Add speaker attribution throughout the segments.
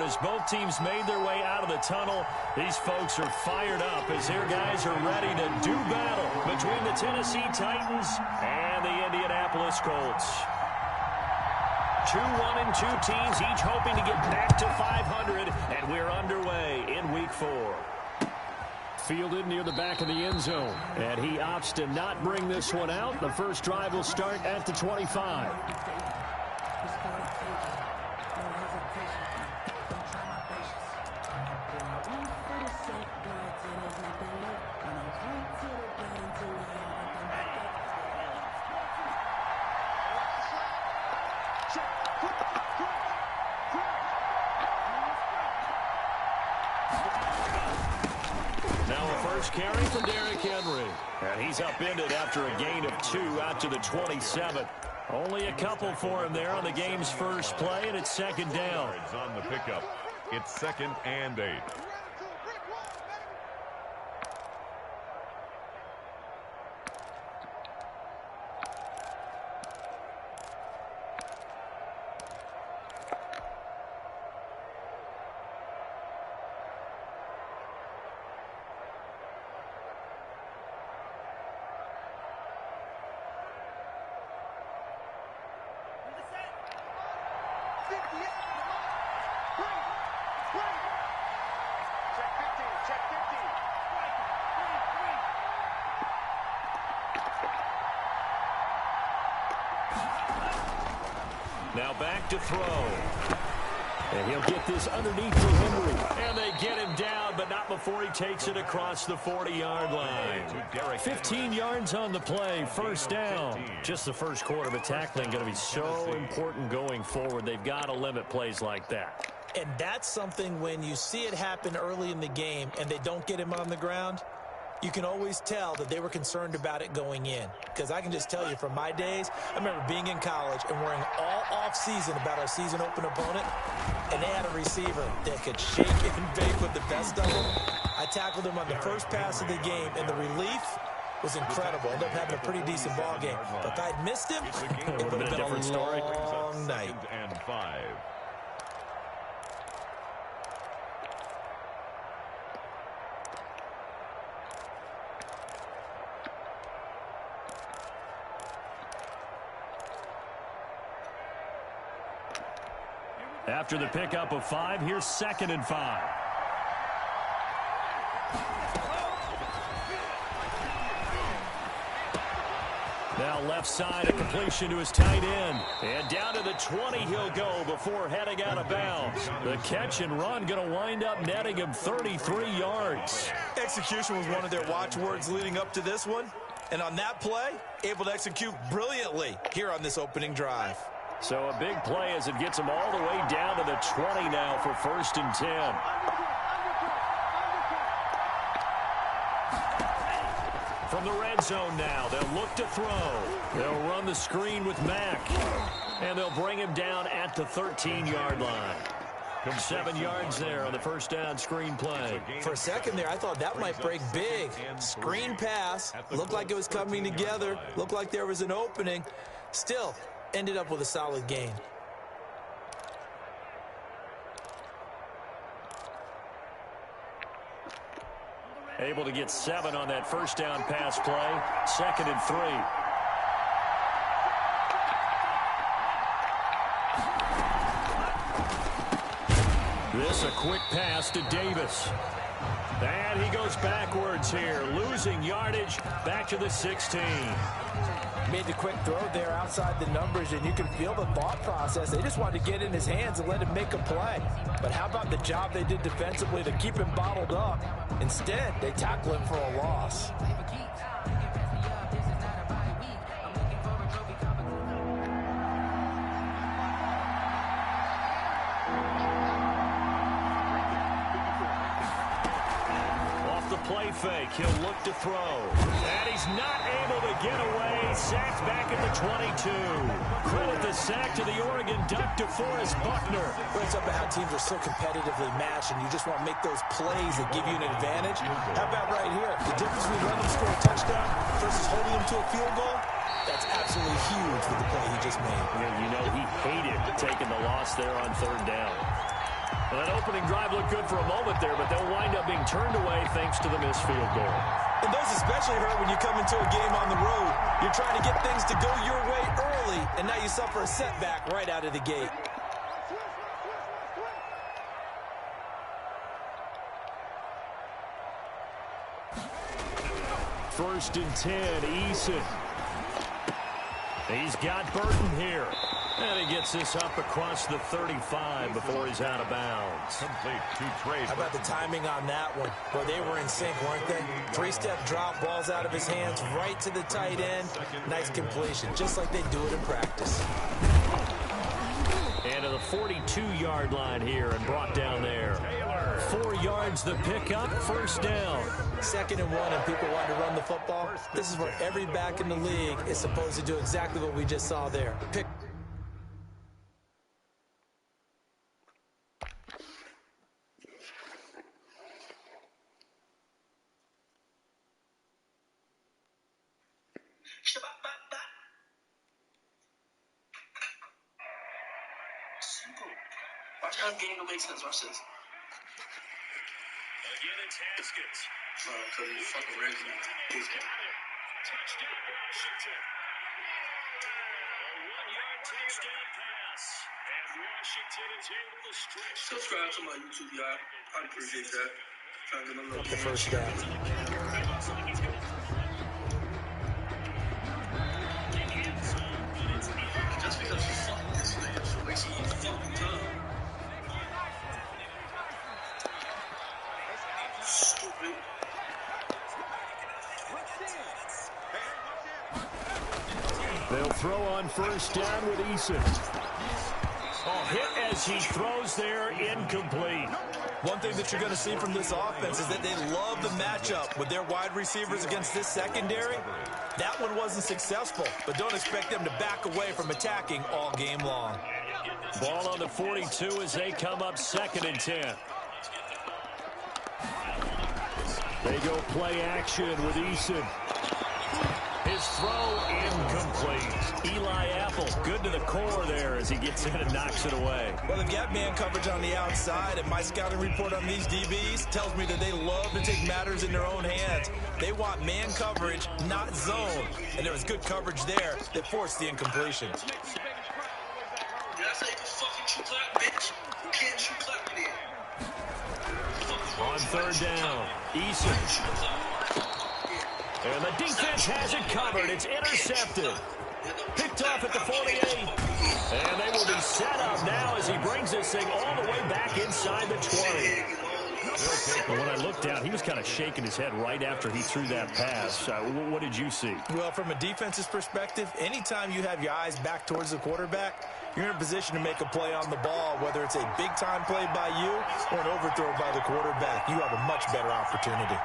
Speaker 1: as both teams made their way out of the tunnel. These folks are fired up as their guys are ready to do battle between the Tennessee Titans and the Indianapolis Colts. 2-1 and 2 teams, each hoping to get back to 500, and we're underway in Week 4. Fielded near the back of the end zone, and he opts to not bring this one out. The first drive will start at the 25. Carry from Derrick Henry. And he's upended after a gain of 2 out to the 27. Only a couple for him there on the game's first play, and it's second down.
Speaker 2: On the pickup. It's 2nd and 8.
Speaker 1: Now back to throw. And he'll get this underneath to Henry. And they get him down, but not before he takes it across the 40-yard line. 15 yards on the play, first down. Just the first quarter, but tackling going to be so important going forward. They've got to limit plays like that.
Speaker 3: And that's something when you see it happen early in the game and they don't get him on the ground, you can always tell that they were concerned about it going in. Because I can just tell you from my days, I remember being in college and worrying all off-season about our season-open opponent, and they had a receiver that could shake and bake with the best of them. I tackled him on the first pass of the game, and the relief was incredible. Ended up having a pretty decent ball game. But if I'd missed him, it would have been a long night.
Speaker 2: And 5.
Speaker 1: After the pickup of 5, here's 2nd and 5. Now left side, a completion to his tight end. And down to the 20 he'll go before heading out of bounds. The catch and run going to wind up netting him 33 yards.
Speaker 3: Execution was one of their watchwords leading up to this one. And on that play, able to execute brilliantly here on this opening drive.
Speaker 1: So a big play as it gets him all the way down to the 20 now for 1st and 10. From the red zone now, they'll look to throw. They'll run the screen with Mack. And they'll bring him down at the 13-yard line. 7 yards there on the first down screen play.
Speaker 3: For a second there, I thought that might break big. Screen pass. Looked like it was coming together. Looked like there was an opening. Still, ended up with a solid gain.
Speaker 1: Able to get 7 on that first down pass play. 2nd and 3. This a quick pass to Davis. And he goes backwards here, losing yardage back to the 16.
Speaker 3: Made the quick throw there outside the numbers, and you can feel the thought process. They just wanted to get in his hands and let him make a play. But how about the job they did defensively to keep him bottled up? Instead, they tackle him for a loss.
Speaker 1: Play fake. He'll look to throw. And he's not able to get away. Sacked back at the 22. Credit the sack to the Oregon Duck, DeForest Buckner.
Speaker 3: Brings up how teams are so competitively matched, and you just want to make those plays that give you an advantage. How about right here? The difference between letting them score a touchdown versus holding them to a field goal? That's absolutely huge with the play he just made.
Speaker 1: You know he hated taking the loss there on 3rd down. Well, that opening drive looked good for a moment there, but they'll wind up being turned away thanks to the missed field goal.
Speaker 3: And those especially hurt when you come into a game on the road. You're trying to get things to go your way early, and now you suffer a setback right out of the gate.
Speaker 1: First and 10, Eason. He's got Burton here. And he gets this up across the 35 before he's out of bounds.
Speaker 2: Complete to Trey.
Speaker 3: How about the timing on that one? Boy, they were in sync, weren't they? Three-step drop, balls out of his hands, right to the tight end. Nice completion, just like they do it in practice.
Speaker 1: And to the 42-yard line here and brought down there. 4 yards the pickup, first down.
Speaker 3: 2nd and 1 and people want to run the football. This is where every back in the league is supposed to do exactly what we just saw there. Pick.
Speaker 4: Simple. Watch how the game don't make sense. Watch this.
Speaker 1: Again, it's Haskins.
Speaker 4: Because you fucking Reggie.
Speaker 1: Touchdown, Washington. A 1-yard touchdown pass. And Washington is able to stretch.
Speaker 4: Subscribe to my YouTube, y'all. I'd appreciate that. Trying to get my little
Speaker 3: The first down.
Speaker 4: Just because you fuck with this nigga, so wasting your fucking time. Stupid.
Speaker 1: They'll throw on first down with Eason. Hit as he throws there, incomplete.
Speaker 3: One thing that you're going to see from this offense is that they love the matchup with their wide receivers against this secondary. That one wasn't successful, but don't expect them to back away from attacking all game long.
Speaker 1: Ball on the 42 as they come up 2nd and 10. They go play action with Eason. His throw incomplete. Eli Apple good to the core there as he gets in and knocks it away.
Speaker 3: Well, they've got man coverage on the outside, and my scouting report on these DBs tells me that they love to take matters in their own hands. They want man coverage, not zone. And there was good coverage there that forced the incompletion.
Speaker 4: Did I say you fucking true clap, bitch? You can't true clap me there.
Speaker 1: On 3rd down, Eason. And the defense has it covered. It's intercepted. Picked off at the 48. And they will be set up now as he brings this thing all the way back inside the 20. Well, when I looked down, he was kind of shaking his head right after he threw that pass. What did you see?
Speaker 3: Well, from a defense's perspective, anytime you have your eyes back towards the quarterback, you're in a position to make a play on the ball, whether it's a big-time play by you or an overthrow by the quarterback. You have a much better opportunity.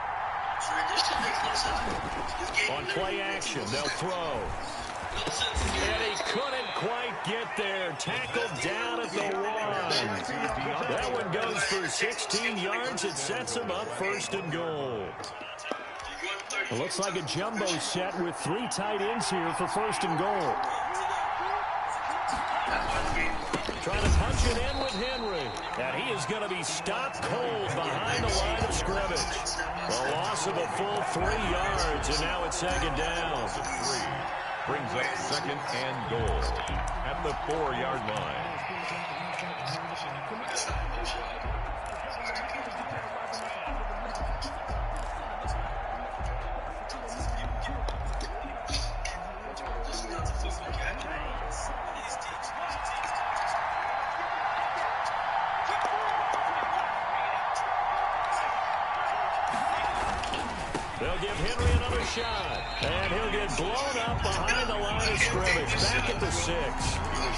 Speaker 1: On play action, they'll throw. And he couldn't quite get there. Tackled down at the 1. That one goes for 16 yards. It sets him up 1st and goal. It looks like a jumbo set with 3 tight ends here for 1st and goal. Trying to punch it in with Henry. And he is going to be stopped cold behind the line of scrimmage. A loss of a full 3 yards, and now it's 2nd down.
Speaker 2: 3 brings up 2nd and goal at the 4-yard line.
Speaker 1: They'll give Henry another shot. And he'll get blown up behind the line of scrimmage. Back at the 6.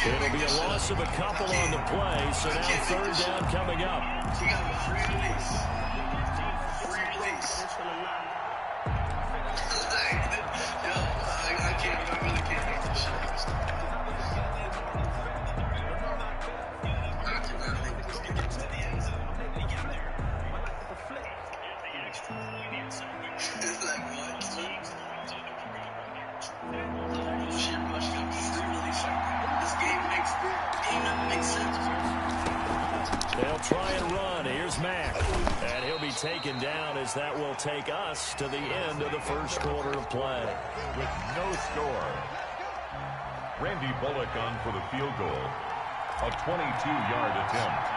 Speaker 1: It'll be a loss of a couple on the play. So now 3rd down coming up.
Speaker 4: He got a free release. Free release. Yo, I can't. I really can't make this shit. I cannot make this game to the end zone. It's like what? Shit, bro. She got a free release. This game doesn't make sense, bro.
Speaker 1: They'll try it run. Here's Mack. And he'll be taken down as that will take us to the end of the first quarter of play.
Speaker 2: With no score, Randy Bullock on for the field goal. A 22-yard attempt.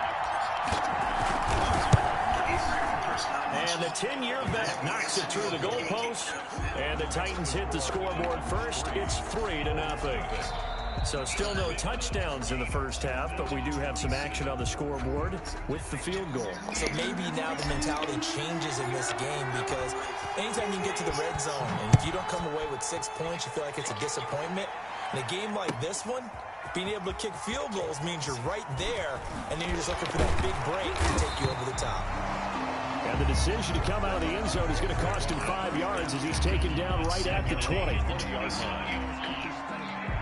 Speaker 1: And the 10-year vet knocks it through the goalpost. And the Titans hit the scoreboard first. It's 3-0. So still no touchdowns in the first half, but we do have some action on the scoreboard with the field goal.
Speaker 3: So maybe now the mentality changes in this game, because anytime you can get to the red zone, and if you don't come away with 6 points, you feel like it's a disappointment. In a game like this one, being able to kick field goals means you're right there, and then you're just looking for that big break to take you over the top.
Speaker 1: And the decision to come out of the end zone is going to cost him 5 yards as he's taken down right at the 20.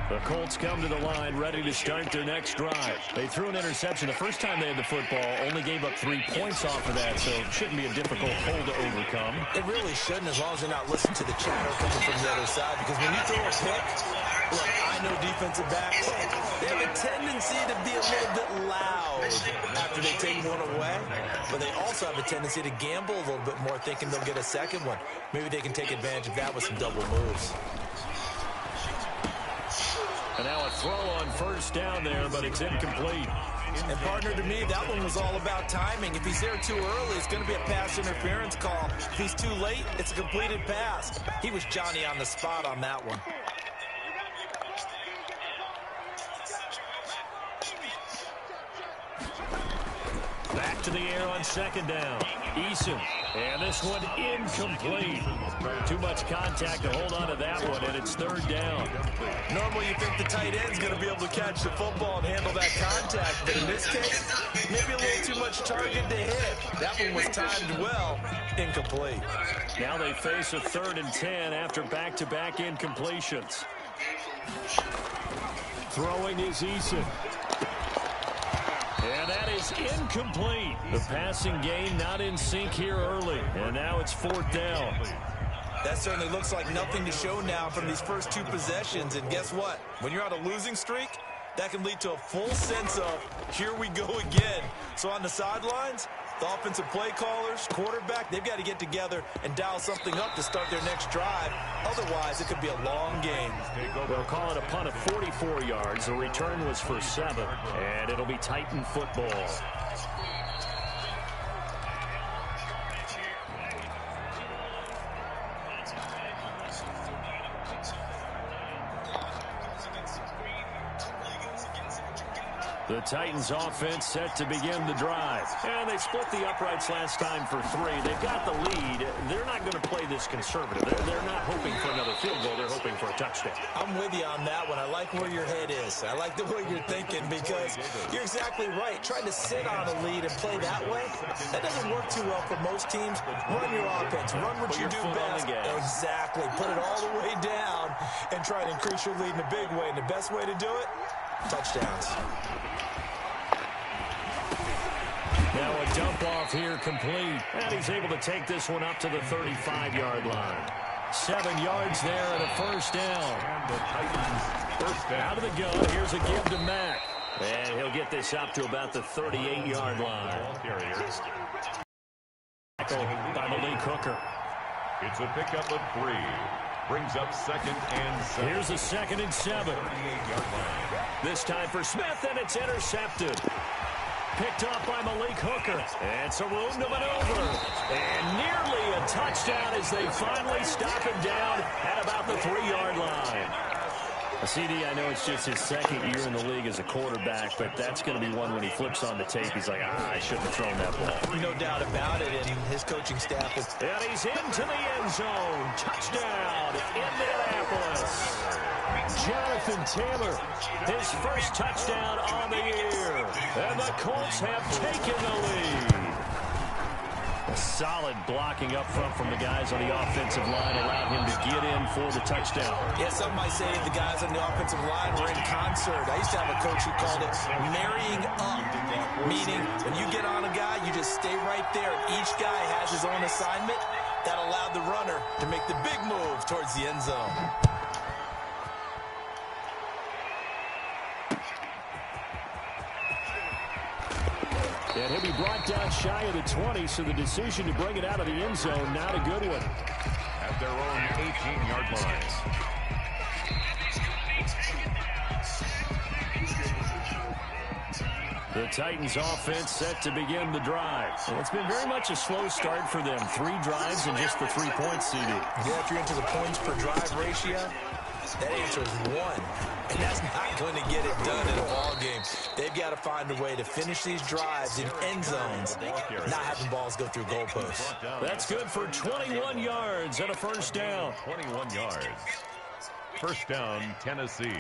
Speaker 1: The Colts come to the line ready to start their next drive. They threw an interception the first time they had the football, only gave up 3 points off of that, so it shouldn't be a difficult hole to overcome.
Speaker 3: It really shouldn't, as long as you're not listening to the chatter coming from the other side, because when you throw a pick, look, I know defensive backs, they have a tendency to be a little bit loud after they take one away, but they also have a tendency to gamble a little bit more, thinking they'll get a second one. Maybe they can take advantage of that with some double moves.
Speaker 1: And now a throw on first down there, but it's incomplete.
Speaker 3: And partner, to me, that one was all about timing. If he's there too early, it's going to be a pass interference call. If he's too late, it's a completed pass. He was Johnny on the spot on that one.
Speaker 1: Back to the air on second down. Eason. And this one incomplete. Too much contact to hold on to that one, and it's third down.
Speaker 3: Normally you think the tight end's going to be able to catch the football and handle that contact, but in this case, maybe a little too much target to hit. That one was timed well. Incomplete.
Speaker 1: Now they face a 3rd and 10 after back-to-back incompletions. Throwing is Eason. And that is incomplete. The passing game not in sync here early. And now it's 4th down.
Speaker 3: That certainly looks like nothing to show now from these first 2 possessions. And guess what? When you're on a losing streak, that can lead to a full sense of, here we go again. So on the sidelines, the offensive play callers, quarterback, they've got to get together and dial something up to start their next drive. Otherwise, it could be a long game.
Speaker 1: They'll call it a punt of 44 yards. The return was for 7, and it'll be Titan football. The Titans offense set to begin the drive. And they split the uprights last time for 3. They've got the lead. They're not going to play this conservative. They're not hoping for another field goal. They're hoping for a touchdown.
Speaker 3: I'm with you on that one. I like where your head is. I like the way you're thinking, because you're exactly right. Trying to sit on a lead and play that way, that doesn't work too well for most teams. Run your offense. Run what you do best. Exactly. Put it all the way down and try to increase your lead in a big way. And the best way to do it, touchdowns.
Speaker 1: Now a dump off here complete. And he's able to take this one up to the 35-yard line. 7 yards there and a first down.
Speaker 2: And the Titans first down.
Speaker 1: Out of the gun, here's a give to Mack. And he'll get this up to about the 38-yard line. By Malik Hooker.
Speaker 2: It's a pickup of 3. Brings up 2nd and 7.
Speaker 1: Here's a 2nd and 7.
Speaker 2: 38-yard line.
Speaker 1: This time for Smith, and it's intercepted. Picked up by Malik Hooker. And some room to maneuver. And nearly a touchdown as they finally stop him down at about the 3-yard line. CD, I know it's just his 2nd year in the league as a quarterback, but that's going to be one when he flips on the tape. He's like, I shouldn't have thrown that ball.
Speaker 3: No doubt about it, and his coaching staff is...
Speaker 1: And he's into the end zone. Touchdown, Indianapolis. Jonathan Taylor, his first touchdown on the year. And the Colts have taken the lead. A solid blocking up front from the guys on the offensive line allowed him to get in for the touchdown.
Speaker 3: Yeah, some might say the guys on the offensive line were in concert. I used to have a coach who called it marrying up, meaning when you get on a guy, you just stay right there. Each guy has his own assignment. That allowed the runner to make the big move towards the end zone.
Speaker 1: And he'll be brought down shy of the 20, so the decision to bring it out of the end zone, not a good one.
Speaker 2: At their own 18-yard line.
Speaker 1: The Titans offense set to begin the drive. And it's been very much a slow start for them. 3 drives and just the 3 points, CD.
Speaker 3: Yeah, if you're into the points per drive ratio, that answer is 1. And that's not going to get it done in a ball game. They've got to find a way to finish these drives in end zones, not having balls go through goalposts.
Speaker 1: That's good for 21 yards and a first down.
Speaker 2: 21 yards. First down, Tennessee.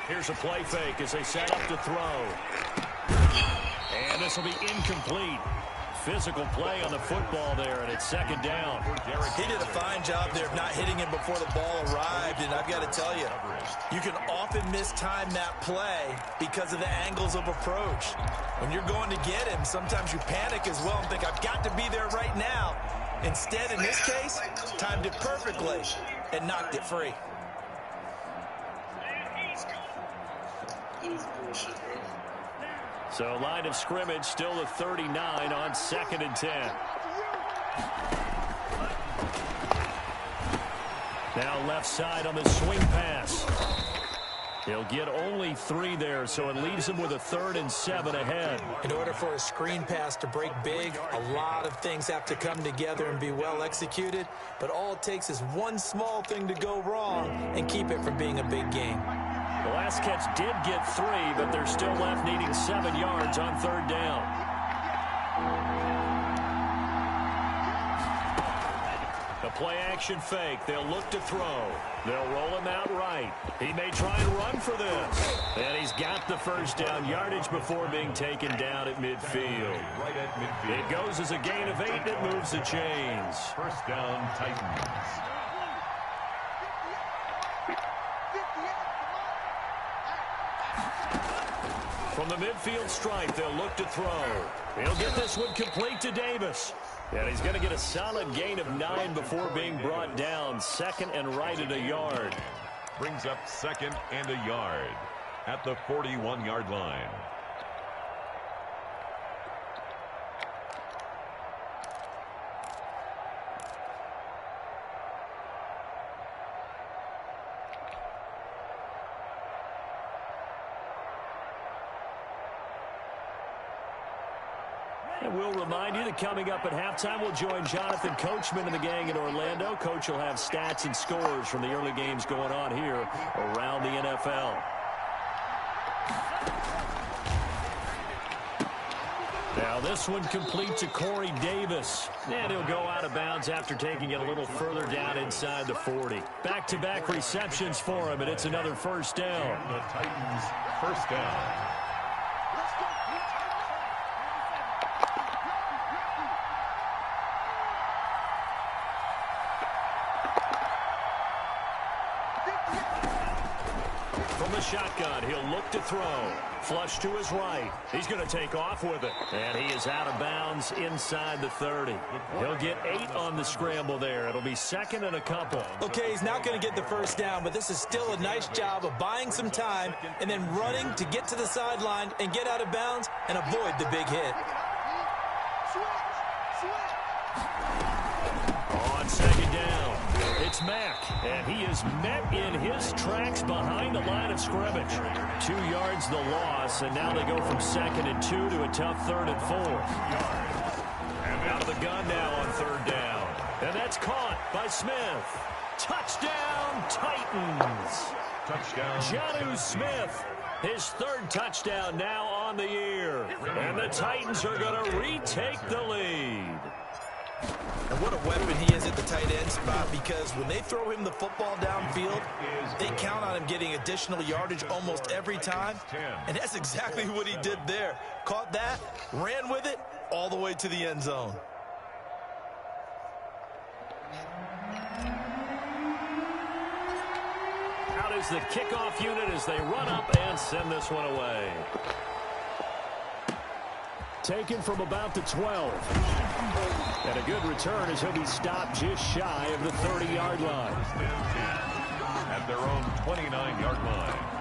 Speaker 1: Here's a play fake as they set up to throw. And this will be incomplete. Physical play on the football there, and it's second down.
Speaker 3: He did a fine job there of not hitting him before the ball arrived, and I've got to tell you, you can often mistime that play because of the angles of approach. When you're going to get him, sometimes you panic as well and think, I've got to be there right now. Instead, in this case, timed it perfectly and knocked it free.
Speaker 1: So line of scrimmage still the 39 on 2nd and 10. Now left side on the swing pass. He'll get only 3 there, so it leaves him with a 3rd and 7 ahead.
Speaker 3: In order for a screen pass to break big, a lot of things have to come together and be well executed, but all it takes is one small thing to go wrong and keep it from being a big game.
Speaker 1: The last catch did get 3, but they're still left needing 7 yards on 3rd down. The play-action fake. They'll look to throw. They'll roll him out right. He may try and run for this. And he's got the first down yardage before being taken down at midfield.
Speaker 2: Right at midfield.
Speaker 1: It goes as a gain of 8, and it moves the chains.
Speaker 2: First down, Titans.
Speaker 1: From the midfield stripe, they'll look to throw. He'll get this one complete to Davis. And he's going to get a solid gain of 9 before being brought down. 2nd and right at a yard.
Speaker 2: Brings up 2nd and a yard at the 41-yard line.
Speaker 1: And we'll remind you that coming up at halftime, we'll join Jonathan Coachman and the gang in Orlando. Coach will have stats and scores from the early games going on here around the NFL. Now this one complete to Corey Davis. And he'll go out of bounds after taking it a little further down inside the 40. Back-to-back receptions for him, and it's another first down.
Speaker 2: The Titans, first down.
Speaker 1: Shotgun. He'll look to throw. Flush to his right. He's going to take off with it. And he is out of bounds inside the 30. He'll get 8 on the scramble there. It'll be 2nd and a couple.
Speaker 3: Okay, he's not going to get the first down, but this is still a nice job of buying some time and then running to get to the sideline and get out of bounds and avoid the big hit.
Speaker 1: On 2nd down, it's Mack, and he is met in his tracks behind the line of scrimmage. 2 yards the loss, and now they go from 2nd and 2 to a tough 3rd and 4. And out of the gun now on 3rd down. And that's caught by Smith. Touchdown, Titans.
Speaker 2: Touchdown.
Speaker 1: Jonnu Smith, his 3rd touchdown now on the year. And the Titans are going to retake the lead.
Speaker 3: And what a weapon he is at the tight end spot, because when they throw him the football downfield, they count on him getting additional yardage almost every time. And that's exactly what he did there. Caught that, ran with it, all the way to the end zone.
Speaker 1: Out is the kickoff unit as they run up and send this one away. taken from about the 12. And a good return as he'll be stopped just shy of the 30-yard line.
Speaker 2: At their own 29-yard line.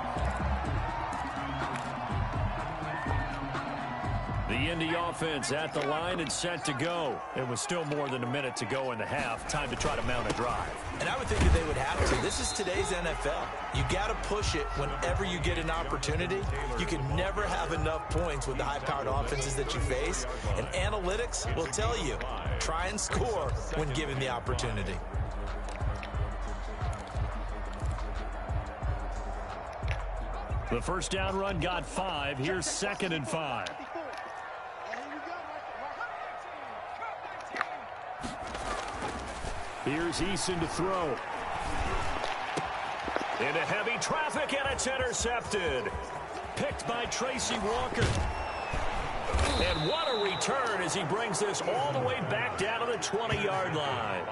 Speaker 1: The Indy offense at the line and set to go. It was still more than a minute to go in the half. Time to try to mount a drive.
Speaker 3: And I would think that they would have to. This is today's NFL. You got to push it whenever you get an opportunity. You can never have enough points with the high-powered offenses that you face. And analytics will tell you, try and score when given the opportunity.
Speaker 1: The first down run got 5. Here's 2nd and 5. Here's Eason to throw. Into heavy traffic, and it's intercepted. Picked by Tracy Walker. And what a return as he brings this all the way back down to the 20-yard line.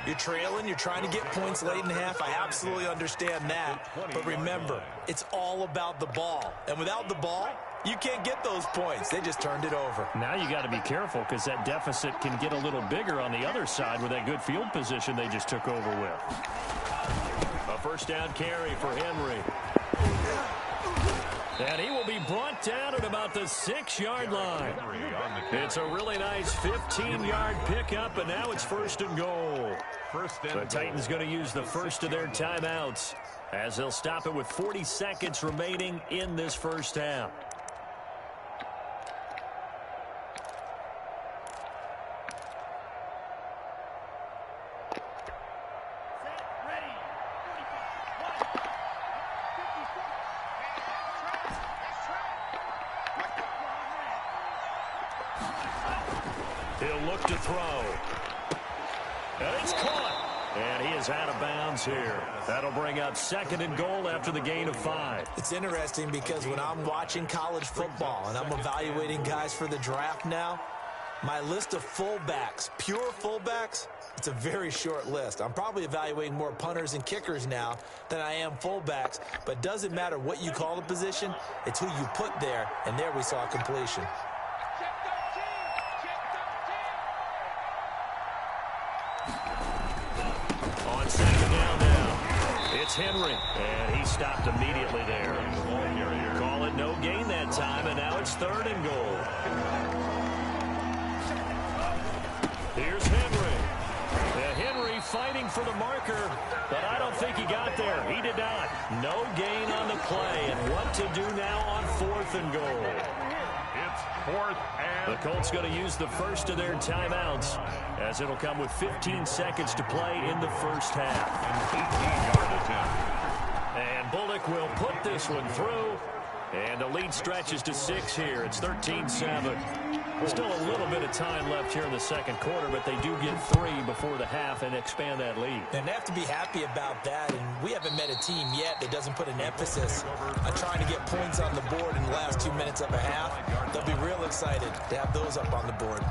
Speaker 3: You're trailing, you're trying to get points late in the half. I absolutely understand that. But remember, it's all about the ball. And without the ball, you can't get those points. They just turned it over.
Speaker 1: Now you got to be careful because that deficit can get a little bigger on the other side with that good field position they just took over with. A first down carry for Henry. And he will be brought down at about the 6-yard line. It's a really nice 15-yard pickup, and now it's 1st and goal. The Titans going to use the first of their timeouts as they'll stop it with 40 seconds remaining in this first half. He'll look to throw. And it's caught. And he is out of bounds here. That'll bring up 2nd and goal after the gain of 5.
Speaker 3: It's interesting because when I'm watching college football and I'm evaluating guys for the draft now, my list of fullbacks, pure fullbacks, it's a very short list. I'm probably evaluating more punters and kickers now than I am fullbacks, but it doesn't matter what you call the position, it's who you put there, and there we saw completion.
Speaker 1: On 2nd down now, it's Henry, and he stopped immediately there. Call it no gain that time, and now it's 3rd and goal. Here's Henry. Henry fighting for the marker, but I don't think he got there. He did not. No gain on the play, and what to do now on 4th and goal.
Speaker 2: It's 4th and...
Speaker 1: The Colts going to use the first of their timeouts as it'll come with 15 seconds to play in the first half. And Bullock will put this one through, and the lead stretches to 6 here. It's 13-7. Still a little bit of time left here in the second quarter, but they do get 3 before the half and expand that lead.
Speaker 3: And they have to be happy about that, and we haven't met a team yet that doesn't put an emphasis on trying to get points on the board in the last 2 minutes of a half. They'll be real excited to have those up on the board.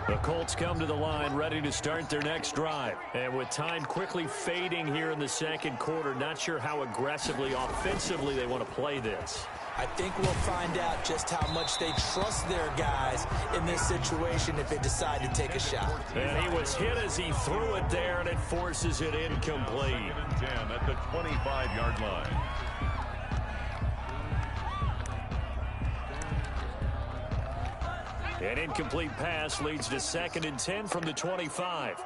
Speaker 1: The Colts come to the line ready to start their next drive. And with time quickly fading here in the second quarter, not sure how aggressively, offensively they want to play this.
Speaker 3: I think we'll find out just how much they trust their guys in this situation if they decide to take a shot.
Speaker 1: And he was hit as he threw it there, and it forces it incomplete.
Speaker 2: 10 at the 25-yard line.
Speaker 1: An incomplete pass leads to 2nd and 10 from the 25.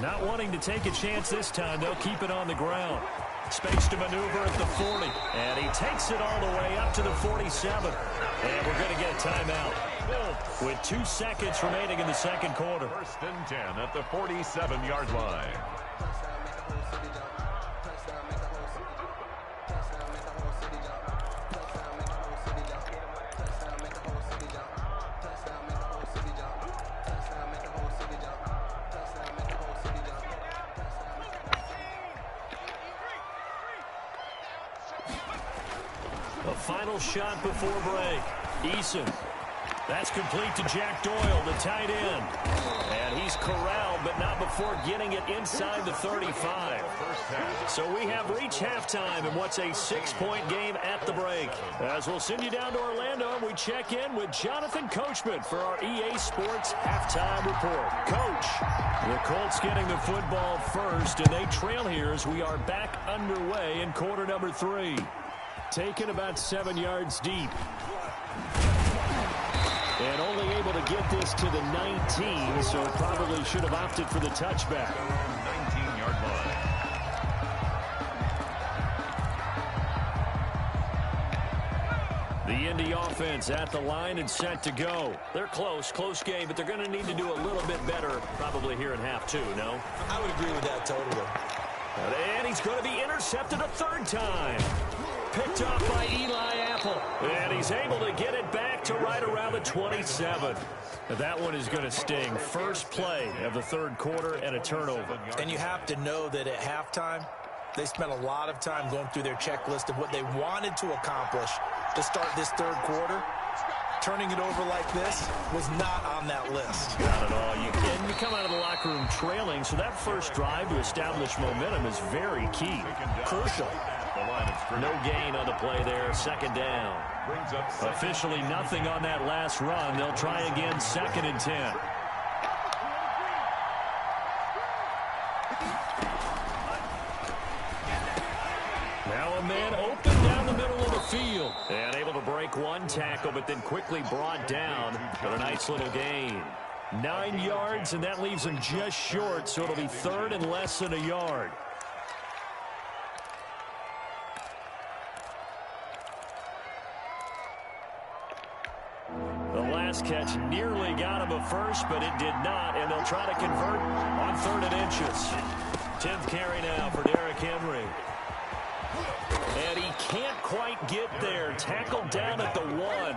Speaker 1: Not wanting to take a chance this time, they'll keep it on the ground. Space to maneuver at the 40. And he takes it all the way up to the 47. And we're going to get a timeout with 2 seconds remaining in the second quarter.
Speaker 2: 1st and 10 at the 47-yard line.
Speaker 1: A final shot before break. Eason. That's complete to Jack Doyle, the tight end. And he's corralled, but not before getting it inside the 35. So we have reached halftime in what's a 6-point game at the break. As we'll send you down to Orlando, we check in with Jonathan Coachman for our EA Sports Halftime Report. Coach, the Colts getting the football first, and they trail here as we are back underway in quarter number 3. Taken about 7 yards deep. And only able to get this to the 19, so probably should have opted for the touchback.
Speaker 2: 19-yard line.
Speaker 1: The Indy offense at the line and set to go. They're close game, but they're going to need to do a little bit better probably here in half 2, no?
Speaker 3: I would agree with that totally.
Speaker 1: And he's going to be intercepted a third time. Picked off by Eli Apple. And he's able to get it back to right around the 27. That one is going to sting. First play of the third quarter and a turnover.
Speaker 3: And you have to know that at halftime, they spent a lot of time going through their checklist of what they wanted to accomplish to start this third quarter. Turning it over like this was not on that list.
Speaker 1: Not at all. You come out of the locker room trailing, so that first drive to establish momentum is very key. Crucial. No gain on the play there. Second down. Officially nothing on that last run. They'll try again, 2nd and 10. Now a man open down the middle of the field. And able to break one tackle, but then quickly brought down for a nice little gain. 9 yards, and that leaves him just short, so it'll be 3rd and less than a yard. Catch nearly got him a first, but it did not, and they'll try to convert on 3rd and inches. 10th carry now for Derrick Henry. And he can't quite get there. Tackled down at the 1.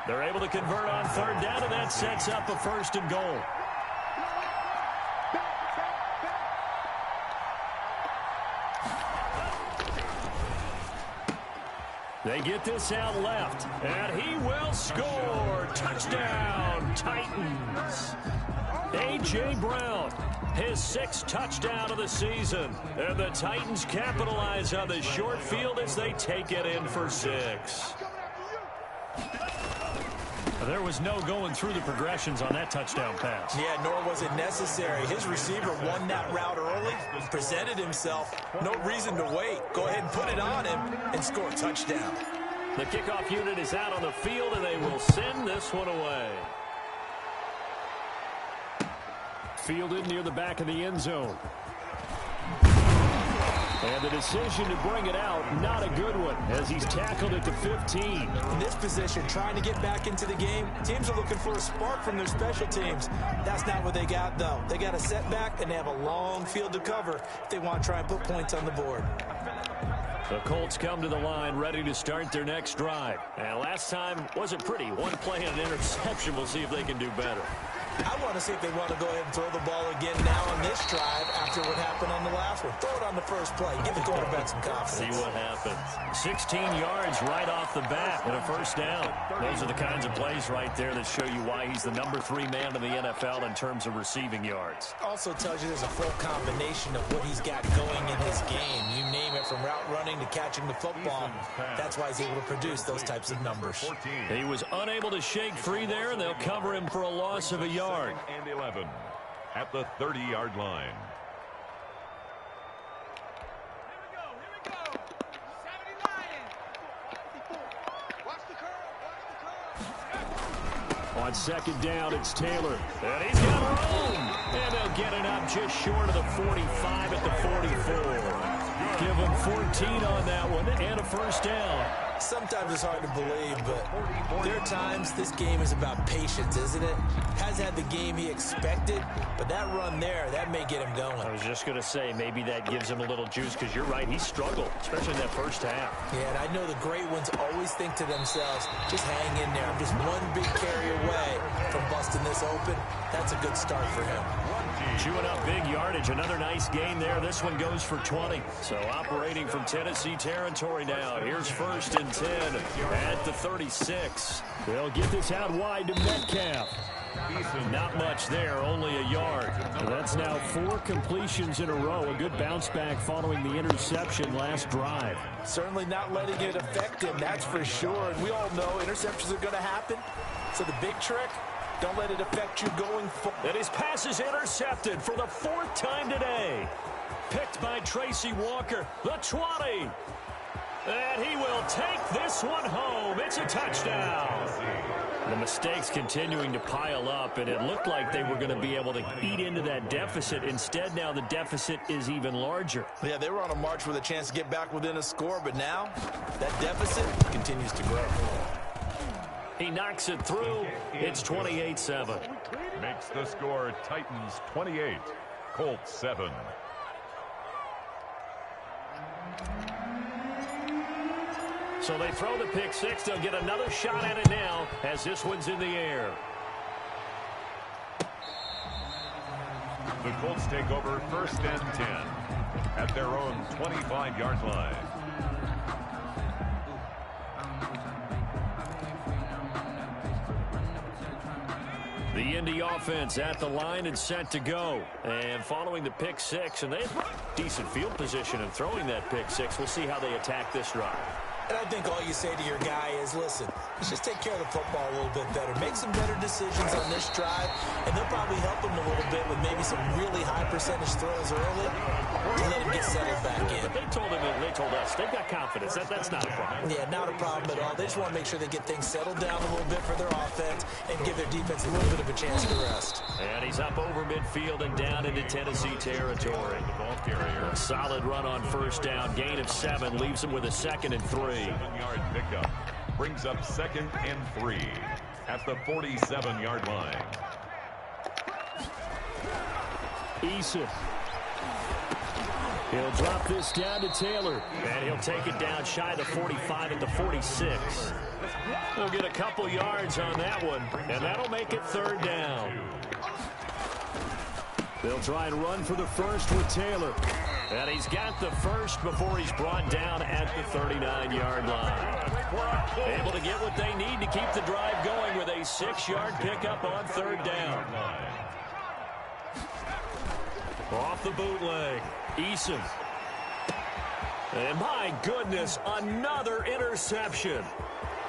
Speaker 1: They're able to convert on 3rd down, and that sets up a 1st and goal. They get this out left, and he will score. Touchdown, Titans. A.J. Brown, his 6th touchdown of the season. And the Titans capitalize on the short field as they take it in for 6. There was no going through the progressions on that touchdown pass.
Speaker 3: Yeah, nor was it necessary. His receiver won that route early, presented himself. No reason to wait. Go ahead and put it on him and score a touchdown.
Speaker 1: The kickoff unit is out on the field, and they will send this one away. Fielded near the back of the end zone. And the decision to bring it out, not a good one, as he's tackled at the 15.
Speaker 3: In this position, trying to get back into the game, teams are looking for a spark from their special teams. That's not what they got, though. They got a setback, and they have a long field to cover if they want to try and put points on the board.
Speaker 1: The Colts come to the line, ready to start their next drive. And last time wasn't pretty. One play and an interception. We'll see if they can do better.
Speaker 3: I want to see if they want to go ahead and throw the ball again now on this drive after what happened on the last one. Throw it on the first play. Give the quarterback some confidence.
Speaker 1: See what happens. 16 yards right off the bat and a 1st down. Those are the kinds of plays right there that show you why he's the number 3 man in the NFL in terms of receiving yards.
Speaker 3: Also tells you there's a full combination of what he's got going in his game. You name it, from route running to catching the football. That's why he's able to produce those types of numbers.
Speaker 1: He was unable to shake free there, and they'll cover him for a loss of a yard.
Speaker 2: And 11 at the 30-yard line.
Speaker 1: On 2nd down, it's Taylor. And he's got room. And they'll get it up just short of the 45 at the 44. Give him 14 on that one and a 1st down.
Speaker 3: Sometimes it's hard to believe, but there are times this game is about patience, isn't it? Has had the game he expected, but that run there, that may get him going.
Speaker 1: I was just going to say, maybe that gives him a little juice, because you're right, he struggled, especially in that first half.
Speaker 3: Yeah, and I know the great ones always think to themselves, just hang in there. I'm just one big carry away from busting this open. That's a good start for him.
Speaker 1: Chewing up big yardage. Another nice gain there. This one goes for 20. So operating from Tennessee territory now. Here's 1st and 10 at the 36. They'll get this out wide to Metcalf. Not much there, only a yard. That's now 4 completions in a row. A good bounce back following the interception last drive.
Speaker 3: Certainly not letting it affect him, that's for sure. And we all know interceptions are going to happen. So the big trick, don't let it affect you going forward.
Speaker 1: And his pass is intercepted for the 4th time today. Picked by Tracy Walker, the 20. And he will take this one home. It's a touchdown. The mistakes continuing to pile up, and it looked like they were going to be able to eat into that deficit. Instead, now the deficit is even larger.
Speaker 3: Yeah, they were on a march with a chance to get back within a score, but now that deficit continues to grow.
Speaker 1: He knocks it through. It's 28-7.
Speaker 2: Makes the score Titans 28, Colts 7.
Speaker 1: So they throw the pick six. They'll get another shot at it now as this one's in the air.
Speaker 2: The Colts take over 1st and 10 at their own 25-yard line.
Speaker 1: The Indy offense at the line and set to go. And following the pick six, and they have decent field position in throwing that pick six. We'll see how they attack this drive.
Speaker 3: And I think all you say to your guy is, listen, let's just take care of the football a little bit better. Make some better decisions on this drive, and they'll probably help him a little bit with maybe some really high percentage throws early to let him get settled back in.
Speaker 1: But they told him, and they told us, they've got confidence. That's not a problem.
Speaker 3: Yeah, not a problem at all. They just want to make sure they get things settled down a little bit for their offense and give their defense a little bit of a chance to rest.
Speaker 1: And he's up over midfield and down into Tennessee territory.
Speaker 2: The ball carrier.
Speaker 1: A solid run on 1st down. Gain of 7 leaves him with a 2nd and 3.
Speaker 2: 7-yard pickup brings up 2nd and 3 at the 47-yard line.
Speaker 1: Eason. He'll drop this down to Taylor. And he'll take it down shy of the 45 at the 46. He'll get a couple yards on that one, and that'll make it 3rd down. They'll try and run for the 1st with Taylor. And he's got the 1st before he's brought down at the 39-yard line. Able to get what they need to keep the drive going with a 6-yard pickup on 3rd down. Off the bootleg, Eason. And my goodness, another interception.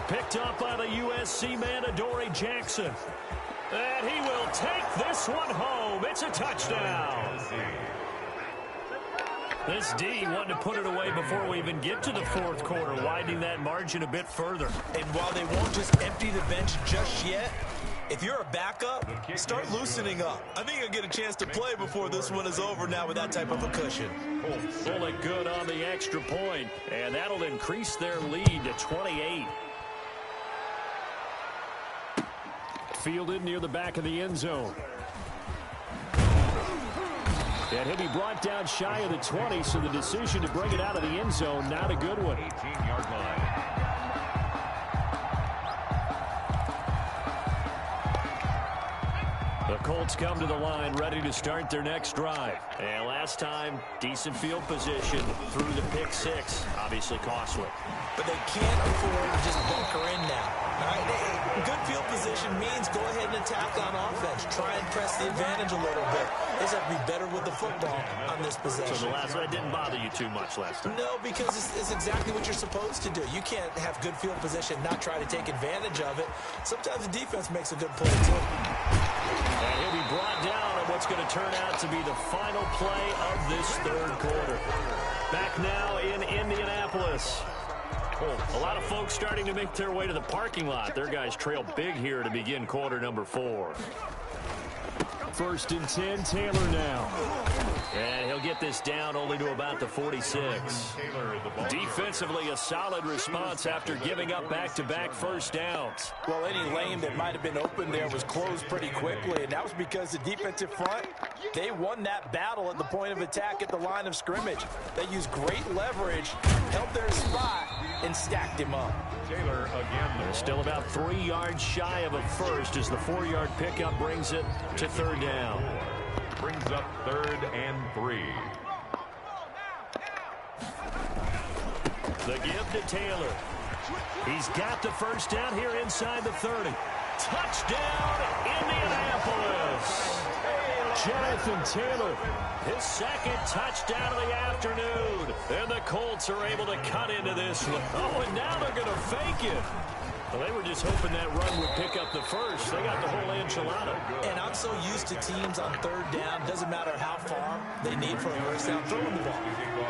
Speaker 1: Picked up by the USC man, Adoree Jackson. And he will take this one home. It's a touchdown. This D wanted to put it away before we even get to the 4th quarter, widening that margin a bit further.
Speaker 3: And while they won't just empty the bench just yet, if you're a backup, start loosening up. I think you'll get a chance to play before this one is over now with that type of a cushion.
Speaker 1: Bullock good on the extra point, and that'll increase their lead to 28. Fielded near the back of the end zone. And he'll be brought down shy of the 20, so the decision to bring it out of the end zone, not a good one.
Speaker 2: 18-yard line.
Speaker 1: The Colts come to the line ready to start their next drive. And last time, decent field position through the pick six. Obviously costly.
Speaker 3: But they can't afford to just bunker in now. All right? Good field position means go ahead and attack on offense. Try and press the advantage a little bit. They just have to be better with the football on this possession.
Speaker 1: So the last one didn't bother you too much last time?
Speaker 3: No, because it's exactly what you're supposed to do. You can't have good field position, not try to take advantage of it. Sometimes the defense makes a good play, too.
Speaker 1: And he'll be brought down on what's going to turn out to be the final play of this 3rd quarter. Back now in Indianapolis. A lot of folks starting to make their way to the parking lot. Their guys trail big here to begin quarter number 4. 1st and 10, Taylor now. And he'll get this down only to about the 46. Defensively, a solid response after giving up back-to-back 1st downs.
Speaker 3: Well, any lane that might have been open there was closed pretty quickly, and that was because the defensive front, they won that battle at the point of attack at the line of scrimmage. They used great leverage, held their spot, and stacked him up.
Speaker 2: Taylor again.
Speaker 1: They're still about 3 yards shy of a 1st as the 4-yard pickup brings it to 3rd down.
Speaker 2: Brings up 3rd and 3.
Speaker 1: The give to Taylor. He's got the first down here inside the 30. Touchdown, Indianapolis. Jonathan Taylor, his second touchdown of the afternoon. And the Colts are able to cut into this one. Oh, and now they're going to fake it. Well, they were just hoping that run would pick up the first. They got the whole enchilada.
Speaker 3: And I'm so used to teams on 3rd down, doesn't matter how far they need for a first down, throwing the ball.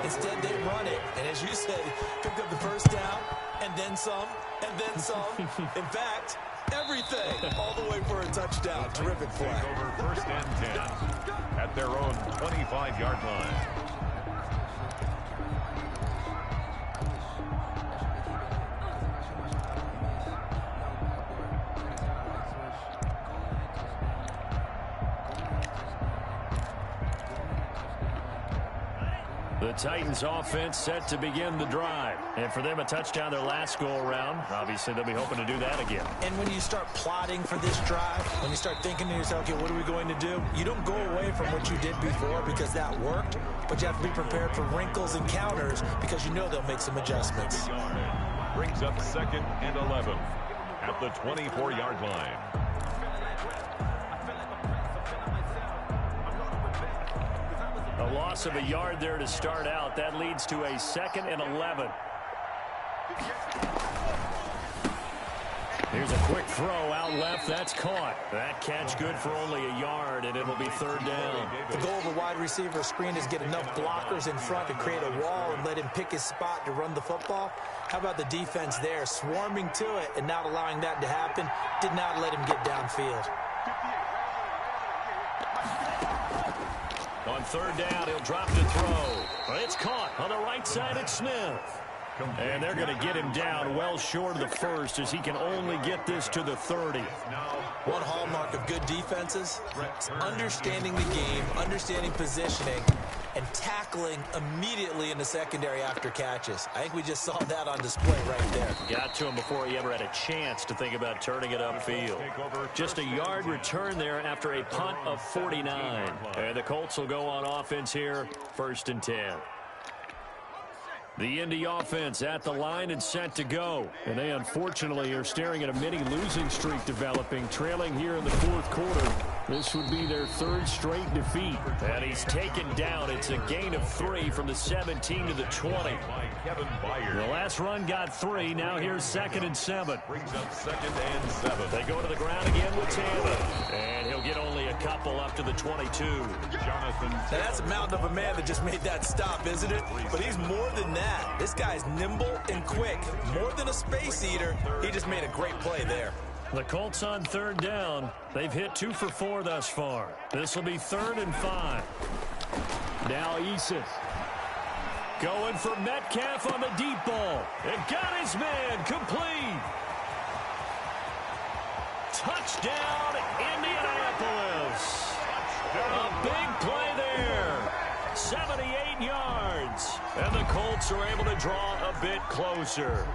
Speaker 3: Instead, they run it. And as you said, pick up the first down, and then some, and then some. In fact, everything, all the way for a touchdown. Terrific play.
Speaker 2: Over 1st and 10 at their own 25-yard line.
Speaker 1: The Titans offense set to begin the drive. And for them, a touchdown their last go-around. Obviously, they'll be hoping to do that again.
Speaker 3: And when you start plotting for this drive, when you start thinking to yourself, okay, what are we going to do? You don't go away from what you did before because that worked, but you have to be prepared for wrinkles and counters because you know they'll make some adjustments.
Speaker 2: Brings up 2nd and 11 at the 24-yard line.
Speaker 1: A loss of a yard there to start out. That leads to a 2nd and 11. Here's a quick throw out left. That's caught. That catch good for only a yard, and it'll be 3rd down.
Speaker 3: The goal of a wide receiver screen is get enough blockers in front to create a wall and let him pick his spot to run the football. How about the defense there, swarming to it and not allowing that to happen? Did not let him get downfield.
Speaker 1: On 3rd down, he'll drop to throw. But it's caught on the right side at Smith. And they're going to get him down well short of the first as he can only get this to the 30.
Speaker 3: One hallmark of good defenses is understanding the game, understanding positioning, and tackling immediately in the secondary after catches. I think we just saw that on display right there.
Speaker 1: Got to him before he ever had a chance to think about turning it upfield. Just a yard return there after a punt of 49. And the Colts will go on offense here, 1st and 10. The Indy offense at the line and set to go. And they unfortunately are staring at a mini losing streak developing, trailing here in the 4th quarter. This would be their 3rd straight defeat. And he's taken down. It's a gain of 3 from the 17 to the 20. The last run got 3. Now here's 2nd and 7.
Speaker 2: Brings up 2nd and 7.
Speaker 1: They go to the ground again with Taylor. And he'll get only a couple up to the 22.
Speaker 2: Jonathan.
Speaker 3: Now that's a mountain of a man that just made that stop, isn't it? But he's more than that. This guy's nimble and quick. More than a space eater. He just made a great play there.
Speaker 1: The Colts on 3rd down. They've hit 2 for 4 thus far. This will be 3rd and 5. Now Eason. Going for Metcalf on the deep ball. And got his man complete. Touchdown, Indianapolis. A big play there. 78 yards. And the Colts are able to draw a bit closer.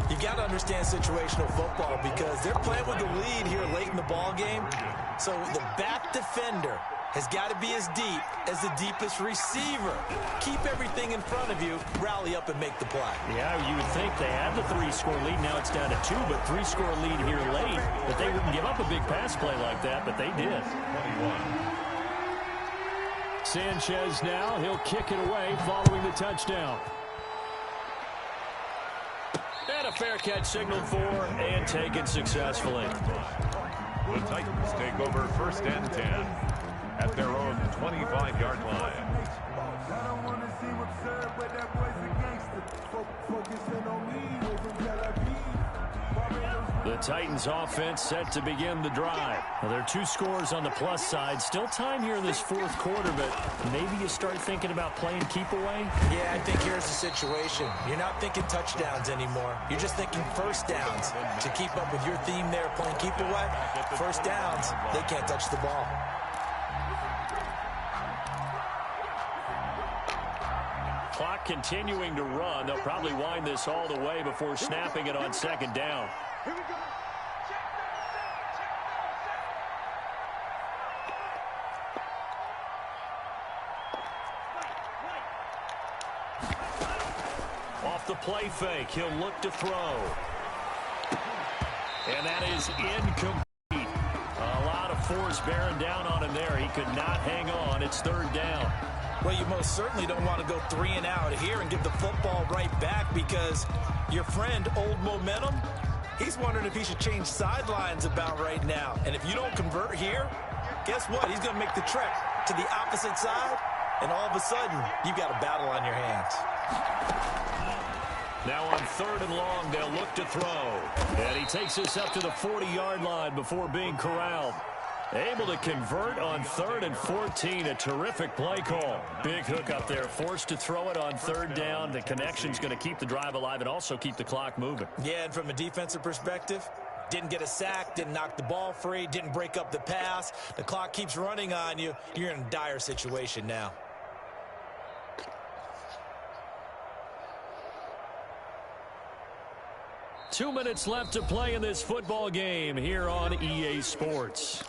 Speaker 3: You got to understand situational football because they're playing with the lead here late in the ball game. So the back defender has got to be as deep as the deepest receiver. Keep everything in front of you, rally up and make the play.
Speaker 1: Yeah, you would think they had the 3-score lead. Now it's down to 2, but 3-score lead here late. But they wouldn't give up a big pass play like that, but they did.
Speaker 2: 21.
Speaker 1: Sanchez now, he'll kick it away following the touchdown. And a fair catch signaled for and taken successfully.
Speaker 2: The Titans take over 1st and 10 at their own 25-yard line.
Speaker 1: The Titans offense set to begin the drive. Well, there are 2 scores on the plus side. Still time here in this 4th quarter, but maybe you start thinking about playing keep away?
Speaker 3: Yeah, I think here's the situation. You're not thinking touchdowns anymore. You're just thinking first downs. To keep up with your theme there, playing keep away, first downs, they can't touch the ball.
Speaker 1: Clock continuing to run. They'll probably wind this all the way before snapping it on 2nd down. the play fake. He'll look to throw. And that is incomplete. A lot of force bearing down on him there. He could not hang on. It's third down.
Speaker 3: Well, you most certainly don't want to go 3 and out here and give the football right back, because your friend, Old Momentum, he's wondering if he should change sidelines about right now. And if you don't convert here, guess what? He's going to make the trek to the opposite side, and all of a sudden, you've got a battle on your hands.
Speaker 1: Now on 3rd and long, they'll look to throw. And he takes us up to the 40-yard line before being corralled. Able to convert on 3rd and 14. A terrific play call. Big hook up there. Forced to throw it on 3rd down. The connection's going to keep the drive alive and also keep the clock moving.
Speaker 3: Yeah, and from a defensive perspective, didn't get a sack, didn't knock the ball free, didn't break up the pass. The clock keeps running on you. You're in a dire situation now.
Speaker 1: Two minutes left to play in this football game here on EA Sports.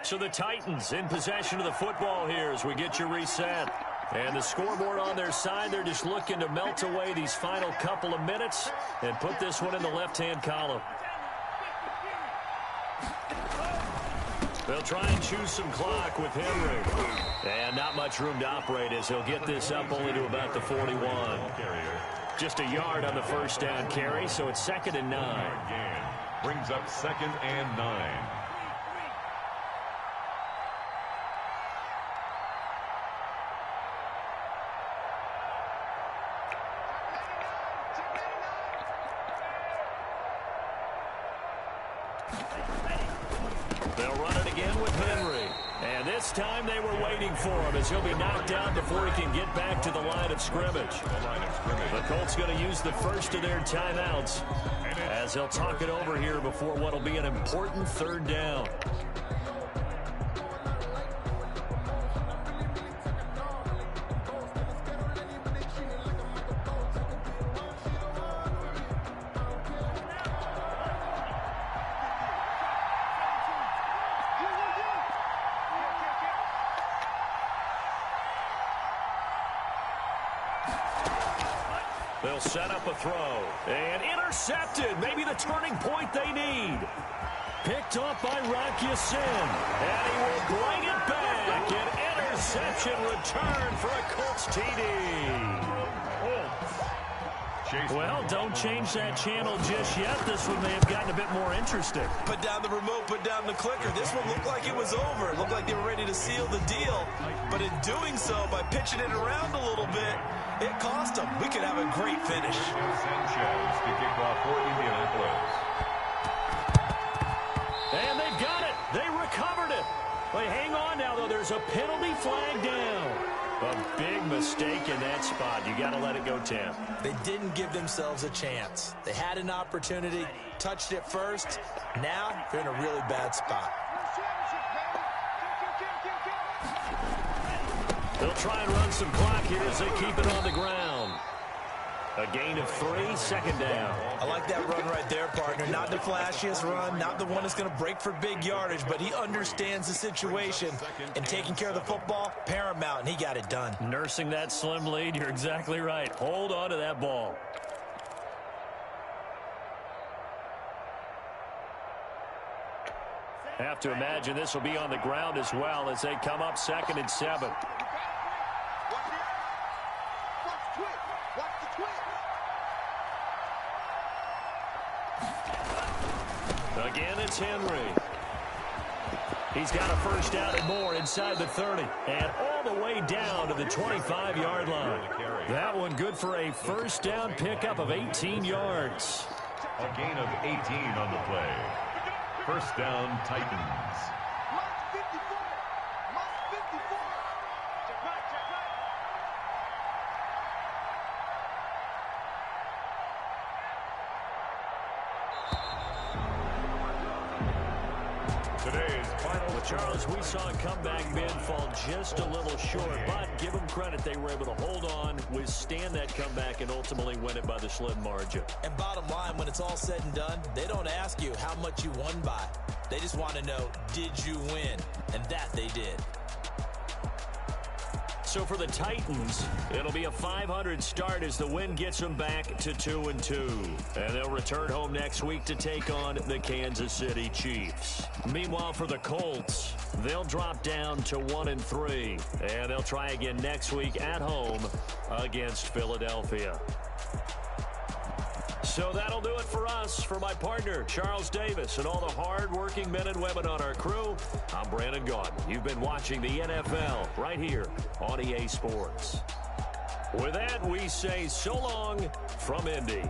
Speaker 1: So the Titans in possession of the football here as we get you reset. And the scoreboard on their side, they're just looking to melt away these final couple of minutes and put this one in the left-hand column. They'll try and choose some clock with Henry. And not much room to operate as he'll get this up only to about the 41. Just a yard on the first down carry, so it's 2nd and 9.
Speaker 2: Brings up 2nd and 9.
Speaker 1: They'll run it again with Henry. And this time they were waiting for him as he'll be knocked down before he can get back to the line of scrimmage. The Colts going to use the first of their timeouts as they'll talk it over here before what will be an important 3rd down. They'll set up a throw. And intercepted. Maybe the turning point they need. Picked off by Rock Ya-Sin. And he will bring it back. An interception return for a Colts TD. Well, don't change that channel just yet. This one may have gotten a bit more interesting.
Speaker 3: Put down the remote, put down the clicker. This one looked like it was over. It looked like they were ready to seal the deal. But in doing so, by pitching it around a little bit, it cost them. We could have a great finish.
Speaker 2: Sanchez to kick off for Indianapolis.
Speaker 1: And they've got it. They recovered it. Wait, hang on now, though. There's a penalty flag down. A big mistake in that spot. You got to let it go, Tim.
Speaker 3: They didn't give themselves a chance. They had an opportunity, touched it first. Now they're in a really bad spot.
Speaker 1: They'll try and run some clock here as they keep it on the ground. A gain of 3, 2nd down.
Speaker 3: I like that run right there, partner. Not the flashiest run, not the one that's going to break for big yardage, but he understands the situation, and taking care of the football, paramount, and he got it done.
Speaker 1: Nursing that slim lead, you're exactly right. Hold on to that ball. Have to imagine this will be on the ground as well as they come up 2nd and 7. Again, it's Henry. He's got a first down and more inside the 30. And all the way down to the 25-yard line. That one good for a first down pickup of 18 yards.
Speaker 2: A gain of 18 on the play. First down, Titans. Today's final.
Speaker 1: Well, Charles, we saw a comeback bid fall just a little short, but give them credit. They were able to hold on, withstand that comeback, and ultimately win it by the slim margin.
Speaker 3: And bottom line, when it's all said and done, they don't ask you how much you won by. They just want to know, did you win? And that they did.
Speaker 1: So for the Titans, it'll be a 500 start as the win gets them back to 2-2. And they'll return home next week to take on the Kansas City Chiefs. Meanwhile, for the Colts, they'll drop down to 1-3. And they'll try again next week at home against Philadelphia. So that'll do it for us. For my partner, Charles Davis, and all the hard-working men and women on our crew, I'm Brandon Gaudin. You've been watching the NFL right here on EA Sports. With that, we say so long from Indy.